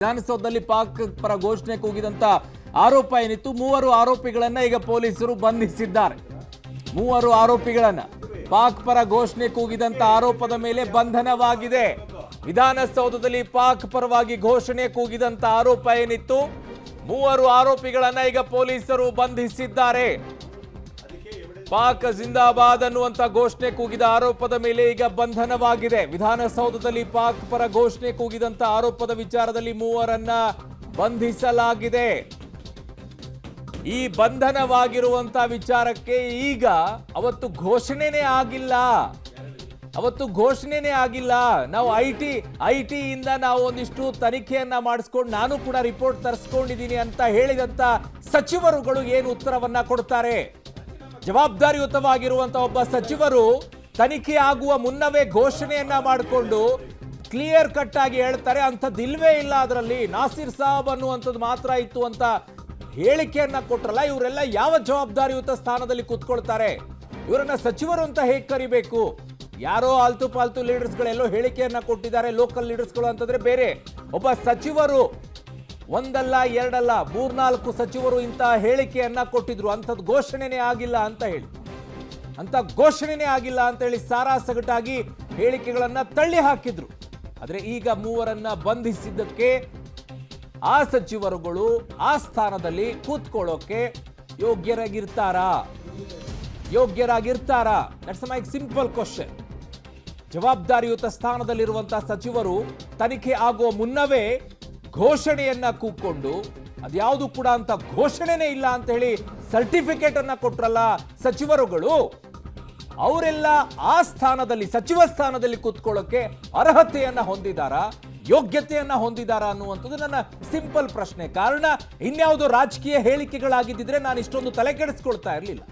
ವಿಧಾನಸೌಧದಲ್ಲಿ ಪಾಕ್ ಪರ ಘೋಷಣೆ ಕೂಗಿದಂತ ಆರೋಪ ಏನಿತ್ತು, ಮೂವರು ಆರೋಪಿಗಳನ್ನ ಈಗ ಪೊಲೀಸರು ಬಂಧಿಸಿದ್ದಾರೆ. ಮೂವರು ಆರೋಪಿಗಳನ್ನ ಪಾಕ್ ಪರ ಘೋಷಣೆ ಕೂಗಿದಂತ ಆರೋಪದ ಮೇಲೆ ಬಂಧನವಾಗಿದೆ. ವಿಧಾನಸೌಧದಲ್ಲಿ ಪಾಕ್ ಪರವಾಗಿ ಘೋಷಣೆ ಕೂಗಿದಂತ ಆರೋಪ ಏನಿತ್ತು, ಮೂವರು ಆರೋಪಿಗಳನ್ನ ಈಗ ಪೊಲೀಸರು ಬಂಧಿಸಿದ್ದಾರೆ. ಪಾಕ್ ಜಿಂದಾಬಾದ್ ಅನ್ನುವಂತ ಘೋಷಣೆ ಕೂಗಿದ ಆರೋಪದ ಮೇಲೆ ಈಗ ಬಂಧನವಾಗಿದೆ. ವಿಧಾನಸೌಧದಲ್ಲಿ ಪಾಕ್ ಪರ ಘೋಷಣೆ ಕೂಗಿದಂತ ಆರೋಪದ ವಿಚಾರದಲ್ಲಿ ಮೂವರನ್ನ ಬಂಧಿಸಲಾಗಿದೆ. ಈ ಬಂಧನವಾಗಿರುವಂತ ವಿಚಾರಕ್ಕೆ ಈಗ ಅವತ್ತು ಘೋಷಣೆನೇ ಆಗಿಲ್ಲ. ನಾವು ಐಟಿ ಇಂದ ನಾವು ಒಂದಿಷ್ಟು ತನಿಖೆಯನ್ನ ಮಾಡಿಸ್ಕೊಂಡು ನಾನು ಕೂಡ ರಿಪೋರ್ಟ್ ತರಿಸ್ಕೊಂಡಿದ್ದೀನಿ ಅಂತ ಹೇಳಿದಂತ ಸಚಿವರುಗಳು ಏನು ಉತ್ತರವನ್ನ ಕೊಡ್ತಾರೆ? ಜವಾಬ್ದಾರಿಯುತವಾಗಿರುವಂತ ಒಬ್ಬ ಸಚಿವರು ತನಿಖೆ ಆಗುವ ಮುನ್ನವೇ ಘೋಷಣೆಯನ್ನ ಮಾಡಿಕೊಂಡು ಕ್ಲಿಯರ್ ಕಟ್ ಆಗಿ ಹೇಳ್ತಾರೆ, ಅಂಥದ್ದಿಲ್ವೇ ಇಲ್ಲ, ಅದರಲ್ಲಿ ನಾಸಿರ್ ಸಾಬ್ ಅನ್ನುವಂಥದ್ದು ಮಾತ್ರ ಇತ್ತು ಅಂತ ಹೇಳಿಕೆಯನ್ನ ಕೊಟ್ರಲ್ಲ. ಇವರೆಲ್ಲ ಯಾವ ಜವಾಬ್ದಾರಿಯುತ ಸ್ಥಾನದಲ್ಲಿ ಕೂತ್ಕೊಳ್ತಾರೆ? ಇವರನ್ನ ಸಚಿವರು ಅಂತ ಹೇಗೆ ಕರಿಬೇಕು? ಯಾರೋ ಆಲ್ತು ಪಾಲ್ತು ಲೀಡರ್ಸ್ಗಳೆಲ್ಲೋ ಹೇಳಿಕೆಯನ್ನ ಕೊಟ್ಟಿದ್ದಾರೆ, ಲೋಕಲ್ ಲೀಡರ್ಸ್ಗಳು ಅಂತಂದ್ರೆ ಬೇರೆ. ಒಬ್ಬ ಸಚಿವರು ಒಂದಲ್ಲ ಎರಡಲ್ಲ 3-4 ಸಚಿವರು ಇಂತಹ ಹೇಳಿಕೆಯನ್ನ ಕೊಟ್ಟಿದ್ರು. ಅಂಥದ್ದು ಘೋಷಣೆನೇ ಆಗಿಲ್ಲ ಅಂತ ಹೇಳಿ ಸಾರಾಸಗಟಾಗಿ ಹೇಳಿಕೆಗಳನ್ನ ತಳ್ಳಿ ಹಾಕಿದ್ರು. ಆದ್ರೆ ಈಗ ಮೂವರನ್ನ ಬಂಧಿಸಿದ್ದಕ್ಕೆ ಆ ಸಚಿವರುಗಳು ಆ ಸ್ಥಾನದಲ್ಲಿ ಕೂತ್ಕೊಳ್ಳೋಕೆ ಯೋಗ್ಯರಾಗಿರ್ತಾರಾ? That's my simple question. ಜವಾಬ್ದಾರಿಯುತ ಸ್ಥಾನದಲ್ಲಿರುವಂತಹ ಸಚಿವರು ತನಿಖೆ ಆಗುವ ಮುನ್ನವೇ ಘೋಷಣೆಯನ್ನ ಕೂಗ್ಕೊಂಡು ಅದ್ಯಾವುದು ಕೂಡ ಅಂತ ಘೋಷಣೆನೇ ಇಲ್ಲ ಅಂತ ಹೇಳಿ ಸರ್ಟಿಫಿಕೇಟ್ ಅನ್ನ ಕೊಟ್ರಲ್ಲ ಸಚಿವರುಗಳು, ಅವರೆಲ್ಲ ಆ ಸ್ಥಾನದಲ್ಲಿ ಸಚಿವ ಸ್ಥಾನದಲ್ಲಿ ಕೂತ್ಕೊಳ್ಳೋಕೆ ಅರ್ಹತೆಯನ್ನ ಹೊಂದಿದಾರಾ, ಯೋಗ್ಯತೆಯನ್ನ ಹೊಂದಿದಾರಾ ಅನ್ನುವಂಥದ್ದು ನನ್ನ ಸಿಂಪಲ್ ಪ್ರಶ್ನೆ. ಕಾರಣ ಇನ್ಯಾವುದೋ ರಾಜಕೀಯ ಹೇಳಿಕೆಗಳಾಗಿದ್ದಿದ್ರೆ ನಾನು ಇಷ್ಟೊಂದು ತಲೆ ಕೆಡಿಸ್ಕೊಳ್ತಾ ಇರಲಿಲ್ಲ.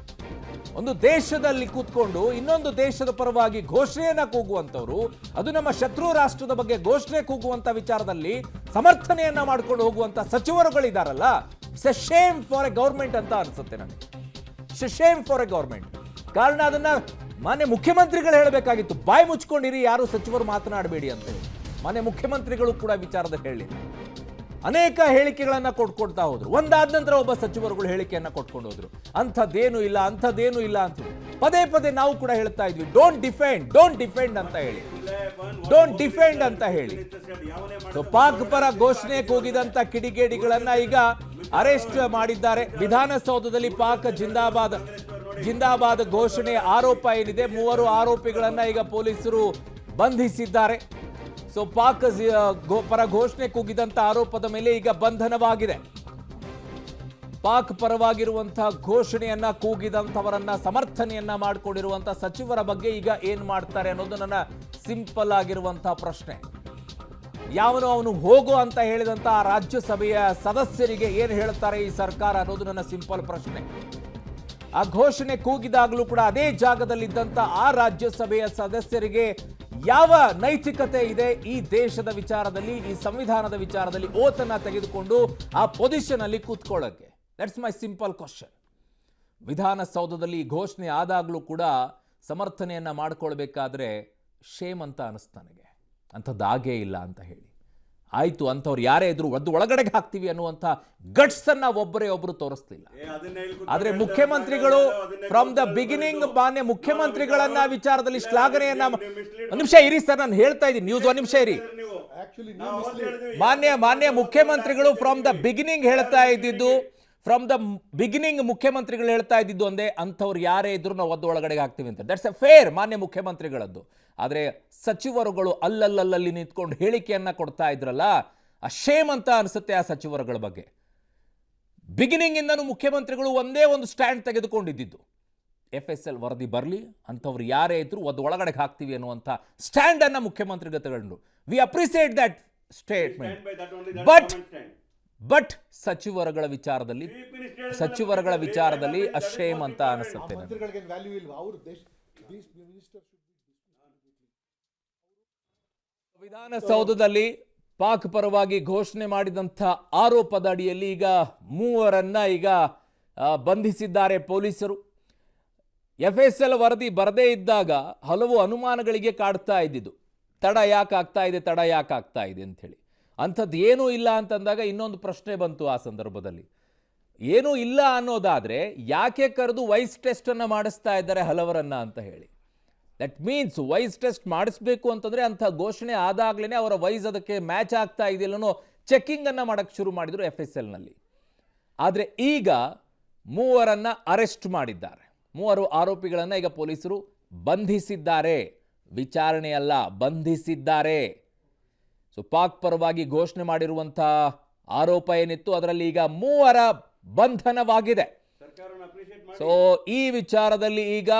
ಒಂದು ದೇಶದಲ್ಲಿ ಕೂತ್ಕೊಂಡು ಇನ್ನೊಂದು ದೇಶದ ಪರವಾಗಿ ಘೋಷಣೆಯನ್ನ ಕೂಗುವಂತವ್ರು, ಅದು ನಮ್ಮ ಶತ್ರು ರಾಷ್ಟ್ರದ ಬಗ್ಗೆ ಘೋಷಣೆ ಕೂಗುವಂತ ವಿಚಾರದಲ್ಲಿ ಸಮರ್ಥನೆಯನ್ನ ಮಾಡ್ಕೊಂಡು ಹೋಗುವಂತ ಸಚಿವರುಗಳಿದಾರಲ್ಲ, it's a shame for a government ಅಂತ ಅನ್ಸುತ್ತೆ ನನಗೆ. It's a shame for a government. ಕಾರಣ ಅದನ್ನ ಮಾನ್ಯ ಮುಖ್ಯಮಂತ್ರಿಗಳು ಹೇಳಬೇಕಾಗಿತ್ತು. ಬಾಯಿ ಮುಚ್ಕೊಂಡಿರಿ, ಯಾರು ಸಚಿವರು ಮಾತನಾಡಬೇಡಿ ಅಂತ ಹೇಳಿ. ಮಾನ್ಯ ಮುಖ್ಯಮಂತ್ರಿಗಳು ಕೂಡ ವಿಚಾರದಲ್ಲಿ ಹೇಳಿಲ್ಲ. ಅನೇಕ ಹೇಳಿಕೆಗಳನ್ನ ಕೊಡ್ತಾ ಹೋದ್ರು. ಒಂದಾದ ನಂತರ ಒಬ್ಬ ಸಚಿವರುಗಳು ಹೇಳಿಕೆಯನ್ನ ಕೊಟ್ಕೊಂಡು ಹೋದ್ರು. ಅಂಥದ್ದೇನು ಇಲ್ಲ ಅಂತ ಹೇಳಿ ಪದೇ ನಾವು ಕೂಡ ಹೇಳ್ತಾ ಇದ್ವಿ, ಡೋಂಟ್ ಡಿಫೆಂಡ್ ಅಂತ ಹೇಳಿ. ಸೊ ಪಾಕ್ ಪರ ಘೋಷಣೆ ಕೂಗಿದಂತ ಕಿಡಿಗೇಡಿಗಳನ್ನ ಈಗ ಅರೆಸ್ಟ್ ಮಾಡಿದ್ದಾರೆ. ವಿಧಾನಸೌಧದಲ್ಲಿ ಪಾಕ್ ಜಿಂದಾಬಾದ್ ಘೋಷಣೆ ಆರೋಪ ಏನಿದೆ, ಮೂವರು ಆರೋಪಿಗಳನ್ನ ಈಗ ಪೊಲೀಸರು ಬಂಧಿಸಿದ್ದಾರೆ. ಸೊ ಪಾಕ್ ಪರ ಘೋಷಣೆ ಕೂಗಿದಂತ ಆರೋಪದ ಮೇಲೆ ಈಗ ಬಂಧನವಾಗಿದೆ. ಪಾಕ್ ಪರವಾಗಿರುವಂತಹ ಘೋಷಣೆಯನ್ನ ಕೂಗಿದಂತವರನ್ನ ಸಮರ್ಥನೆಯನ್ನ ಮಾಡಿಕೊಂಡಿರುವಂತಹ ಸಚಿವರ ಬಗ್ಗೆ ಈಗ ಏನ್ ಮಾಡ್ತಾರೆ ಅನ್ನೋದು ನನ್ನ ಸಿಂಪಲ್ ಆಗಿರುವಂತಹ ಪ್ರಶ್ನೆ. ಅವನು ಹೋಗೋ ಅಂತ ಹೇಳಿದಂತ ಆ ರಾಜ್ಯಸಭೆಯ ಸದಸ್ಯರಿಗೆ ಏನ್ ಹೇಳ್ತಾರೆ ಈ ಸರ್ಕಾರ ಅನ್ನೋದು ನನ್ನ ಸಿಂಪಲ್ ಪ್ರಶ್ನೆ. ಆ ಘೋಷಣೆ ಕೂಗಿದಾಗಲೂ ಕೂಡ ಅದೇ ಜಾಗದಲ್ಲಿದ್ದಂತ ಆ ರಾಜ್ಯಸಭೆಯ ಸದಸ್ಯರಿಗೆ ಯಾವ ನೈತಿಕತೆ ಇದೆ ಈ ದೇಶದ ವಿಚಾರದಲ್ಲಿ, ಈ ಸಂವಿಧಾನದ ವಿಚಾರದಲ್ಲಿ ಓತನ್ನ ತೆಗೆದುಕೊಂಡು ಆ ಪೊಸಿಷನ್ ಅಲ್ಲಿ ಕೂತ್ಕೊಳ್ಳೋಕೆ? That's my simple question. ವಿಧಾನಸೌಧದಲ್ಲಿ ಘೋಷಣೆ ಆದಾಗಲೂ ಕೂಡ ಸಮರ್ಥನೆಯನ್ನ ಮಾಡ್ಕೊಳ್ಬೇಕಾದ್ರೆ ಶೇಮ್ ಅಂತ ಅನಿಸ್ತು ನನಗೆ. ಅಂಥದ್ದು ಆಗೇ ಇಲ್ಲ ಅಂತ ಹೇಳಿ ಆಯ್ತು, ಅಂಥವ್ರು ಯಾರೇ ಇದ್ರು ಒಂದು ಒಳಗಡೆಗೆ ಹಾಕ್ತೀವಿ ಅನ್ನುವಂಥ ಗಟ್ಸ್ ಅನ್ನ ಒಬ್ಬರು ತೋರಿಸ್ತಿಲ್ಲ. ಆದ್ರೆ ಮುಖ್ಯಮಂತ್ರಿಗಳು ಫ್ರಮ್ ದ ಬಿಗಿನಿಂಗ್ ಮಾನ್ಯ ಮುಖ್ಯಮಂತ್ರಿಗಳನ್ನ ವಿಚಾರದಲ್ಲಿ ಶ್ಲಾಘನೆಯನ್ನ, ಒಂದು ನಿಮಿಷ ಇರಿ ಸರ್, ನಾನು ಹೇಳ್ತಾ ಇದ್ದೀನಿ, ನ್ಯೂಸ್ ಒಂದು ನಿಮಿಷ ಇರಿ. ಮಾನ್ಯ ಮುಖ್ಯಮಂತ್ರಿಗಳು ಫ್ರಮ್ ದ ಬಿಗಿನಿಂಗ್ ಹೇಳ್ತಾ ಇದ್ದಿದ್ದು ಒಂದೇ, ಅಂಥವ್ರು ಯಾರೇ ಇದ್ರು ನಾವು ಒದ್ದು ಒಳಗಡೆಗೆ ಹಾಕ್ತೀವಿ ಅಂತ. ದಟ್ಸ್ ಎ ಫೇರ್ ಮಾನ್ಯ ಮುಖ್ಯಮಂತ್ರಿಗಳದ್ದು. ಆದರೆ ಸಚಿವರುಗಳು ಅಲ್ಲಲ್ಲಿ ನಿಂತ್ಕೊಂಡು ಹೇಳಿಕೆಯನ್ನ ಕೊಡ್ತಾ ಇದ್ರಲ್ಲ, ಆ ಶೇಮ್ ಅಂತ ಅನಿಸುತ್ತೆ ಆ ಸಚಿವರುಗಳ ಬಗ್ಗೆ. ಬಿಗಿನಿಂಗ್ ಇಂದನೂ ಮುಖ್ಯಮಂತ್ರಿಗಳು ಒಂದೇ ಒಂದು ಸ್ಟ್ಯಾಂಡ್ ತೆಗೆದುಕೊಂಡಿದ್ದು, FSL ವರದಿ ಬರಲಿ, ಅಂಥವ್ರು ಯಾರೇ ಇದ್ರು ಒದ್ದು ಒಳಗಡೆಗೆ ಹಾಕ್ತೀವಿ ಅನ್ನುವಂಥ ಸ್ಟ್ಯಾಂಡ್ ಅನ್ನ ಮುಖ್ಯಮಂತ್ರಿಗಳು ತಗೊಂಡು we appreciate that statement. But ಸಚಿವರುಗಳ ವಿಚಾರದಲ್ಲಿ ಅಶೇಮ್ ಅಂತ ಅನಿಸುತ್ತೆ. ವಿಧಾನಸೌಧದಲ್ಲಿ ಪಾಕ್ ಪರವಾಗಿ ಘೋಷಣೆ ಮಾಡಿದಂಥ ಆರೋಪದ ಅಡಿಯಲ್ಲಿ ಈಗ ಮೂವರನ್ನ ಈಗ ಬಂಧಿಸಿದ್ದಾರೆ ಪೊಲೀಸರು. FSL ವರದಿ ಬರದೇ ಇದ್ದಾಗ ಹಲವು ಅನುಮಾನಗಳಿಗೆ ಕಾಡ್ತಾ ಇದ್ದಿದ್ದು, ತಡ ಯಾಕೆ ಆಗ್ತಾ ಇದೆ ಅಂತ ಹೇಳಿ. ಅಂಥದ್ದು ಏನೂ ಇಲ್ಲ ಅಂತಂದಾಗ ಇನ್ನೊಂದು ಪ್ರಶ್ನೆ ಬಂತು ಆ ಸಂದರ್ಭದಲ್ಲಿ. ಏನೂ ಇಲ್ಲ ಅನ್ನೋದಾದರೆ ಯಾಕೆ ಕರೆದು ವಾಯ್ಸ್ ಟೆಸ್ಟನ್ನು ಮಾಡಿಸ್ತಾ ಇದ್ದಾರೆ ಹಲವರನ್ನ ಅಂತ ಹೇಳಿ. ದಟ್ ಮೀನ್ಸ್ ವಾಯ್ಸ್ ಟೆಸ್ಟ್ ಮಾಡಿಸ್ಬೇಕು ಅಂತಂದರೆ ಅಂಥ ಘೋಷಣೆ ಆದಾಗಲೇ ಅವರ ವಾಯ್ಸ್ ಅದಕ್ಕೆ ಮ್ಯಾಚ್ ಆಗ್ತಾ ಇದೆಯಲ್ಲನೋ ಚೆಕ್ಕಿಂಗನ್ನು ಮಾಡೋಕ್ಕೆ ಶುರು ಮಾಡಿದರು FSLನಲ್ಲಿ. ಆದರೆ ಈಗ 3 ಅರೆಸ್ಟ್ ಮಾಡಿದ್ದಾರೆ. 3 ಆರೋಪಿಗಳನ್ನು ಈಗ ಪೊಲೀಸರು ಬಂಧಿಸಿದ್ದಾರೆ. ವಿಚಾರಣೆಯಲ್ಲ, ಬಂಧಿಸಿದ್ದಾರೆ. ಸೊ ಪಾಕ್ ಪರವಾಗಿ ಘೋಷಣೆ ಮಾಡಿರುವಂಥ ಆರೋಪ ಏನಿತ್ತು ಅದರಲ್ಲಿ ಈಗ 3 ಬಂಧನವಾಗಿದೆ. ಸೊ ಈ ವಿಚಾರದಲ್ಲಿ ಈಗ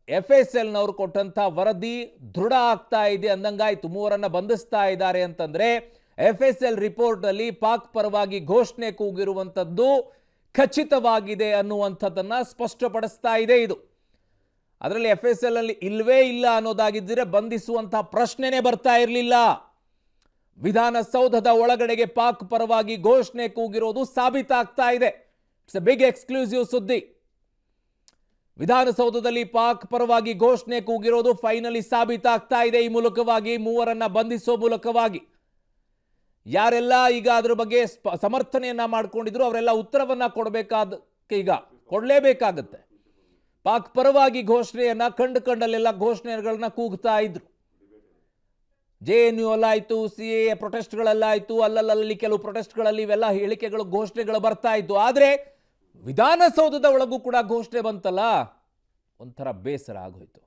FSLನವರು ಕೊಟ್ಟಂಥ ವರದಿ ದೃಢ ಆಗ್ತಾ ಇದೆ ಅಂದಂಗಾಯ್ತು. 3 ಬಂಧಿಸ್ತಾ ಇದ್ದಾರೆ ಅಂತಂದ್ರೆ FSL ರಿಪೋರ್ಟ್ನಲ್ಲಿ ಪಾಕ್ ಪರವಾಗಿ ಘೋಷಣೆ ಕೂಗಿರುವಂಥದ್ದು ಖಚಿತವಾಗಿದೆ ಅನ್ನುವಂಥದ್ದನ್ನ ಸ್ಪಷ್ಟಪಡಿಸ್ತಾ ಇದೆ ಇದು. ಅದರಲ್ಲಿ FSL ಅಲ್ಲಿ ಇಲ್ವೇ ಇಲ್ಲ ಅನ್ನೋದಾಗಿದ್ದರೆ ಬಂಧಿಸುವಂಥ ಪ್ರಶ್ನೆನೇ ಬರ್ತಾ ಇರಲಿಲ್ಲ. ವಿಧಾನಸೌಧದ ಒಳಗಡೆಗೆ ಪಾಕ್ ಪರವಾಗಿ ಘೋಷಣೆ ಕೂಗಿರೋದು ಸಾಬೀತಾಗ್ತಾ ಇದೆ. ಇಟ್ಸ್ ಎ ಬಿಗ್ ಎಕ್ಸ್ಕ್ಲೂಸಿವ್ ಸುದ್ದಿ. ವಿಧಾನಸೌಧದಲ್ಲಿ ಪಾಕ್ ಪರವಾಗಿ ಘೋಷಣೆ ಕೂಗಿರೋದು ಫೈನಲಿ ಸಾಬೀತಾಗ್ತಾ ಇದೆ. ಈ ಮೂಲಕವಾಗಿ 3 ಬಂಧಿಸೋ ಮೂಲಕವಾಗಿ ಯಾರೆಲ್ಲ ಈಗ ಅದ್ರ ಬಗ್ಗೆ ಸಮರ್ಥನೆಯನ್ನ ಮಾಡ್ಕೊಂಡಿದ್ರು ಅವರೆಲ್ಲ ಉತ್ತರವನ್ನ ಈಗ ಕೊಡಲೇಬೇಕಾಗತ್ತೆ. ಪಾಕ್ ಪರವಾಗಿ ಘೋಷಣೆಯನ್ನ ಕಂಡಲ್ಲೆಲ್ಲ ಘೋಷಣೆಗಳನ್ನ ಕೂಗ್ತಾ ಇದ್ರು. JNU ಅಲ್ಲಾಯ್ತು, CAA ಪ್ರೊಟೆಸ್ಟ್ಗಳೆಲ್ಲಾಯ್ತು, ಅಲ್ಲಲ್ಲಿ ಕೆಲವು ಪ್ರೊಟೆಸ್ಟ್ಗಳಲ್ಲಿ ಇವೆಲ್ಲ ಹೇಳಿಕೆಗಳು ಘೋಷಣೆಗಳು ಬರ್ತಾ ಇತ್ತು. ಆದರೆ ವಿಧಾನಸೌಧದ ಒಳಗೂ ಕೂಡ ಘೋಷಣೆ ಬಂತಲ್ಲ, ಒಂಥರ ಬೇಸರ ಆಗೋಯ್ತು.